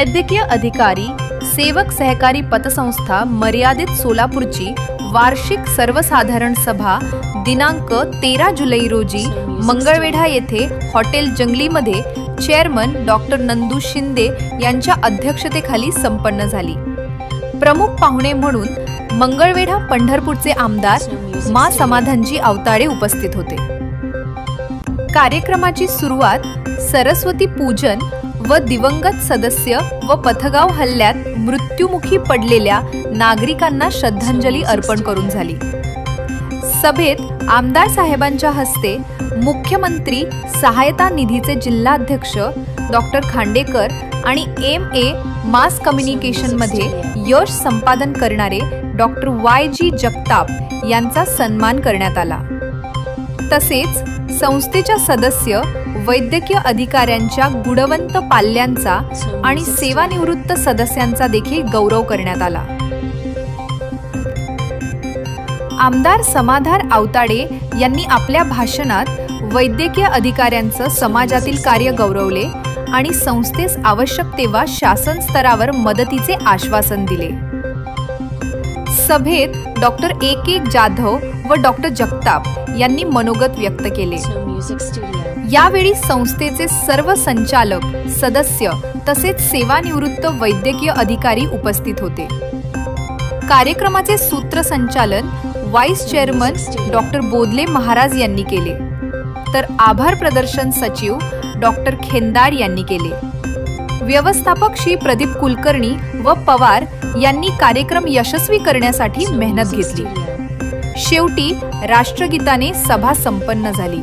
वैद्यकीय अधिकारी सेवक सहकारी पतसंस्था मर्यादित सोलापूरची वार्षिक सर्वसाधारण सभा दिनांक 13 जुलै रोजी मंगळवेढा येथे हॉटेल जंगलीमध्ये चेअरमन डॉक्टर नंदू शिंदे यांच्या अध्यक्षतेखाली संपन्न झाली। प्रमुख पाहुणे म्हणून मंगळवेढा पंढरपूरचे आमदार मा समाधानजी आवताडे उपस्थित होते। कार्यक्रमाची सुरुवात सरस्वती पूजन व दिवंगत सदस्य व पथगाव हल्ल्यात मृत्युमुखी पडलेल्या नागरिकांना श्रद्धांजली अर्पण करून झाली। सभेत आमदार साहेबांच्या हस्ते मुख्यमंत्री सहायता निधीचे जिल्हाध्यक्ष डॉक्टर खांडेकर आणि MA मास कम्युनिकेशन मध्ये यश संपादन करणारे डॉक्टर YG जगताप यांचा सन्मान करण्यात आला। तसेच संस्थेच्या सदस्य वैद्यकीय अधिकाऱ्यांच्या गुणवंत पाल्यांचा आणि सेवानिवृत्त सदस्यांचा देखील गौरव करण्यात आला। आमदार समाधान आवताडे यांनी आपल्या भाषणात वैद्यकीय अधिकाऱ्यांचं समाजातील कार्य गौरवले आणि संस्थेस आवश्यक तेव्हा शासन स्तरावर मदतीचे आश्वासन दिले। सभेत डॉक्टर AK जाधव व डॉक्टर जगताप यांनी मनोगत व्यक्त केले। यावेळी संस्थेचे सर्व संचालक, सदस्य तसेच सेवानिवृत्त वैद्यकीय अधिकारी उपस्थित होते। कार्यक्रमाचे सूत्रसंचालन vice chairman doctor Bodle Maharaj यांनी केले, तर आभार प्रदर्शन सचिव डॉक्टर खेंदार यांनी केले। व्यवस्थापक श्री प्रदीप कुलकर्णी व पवार यांनी कार्यक्रम यशस्वी करण्यासाठी मेहनत घेतली। शेवटी राष्ट्रगीताने सभा संपन्न झाली।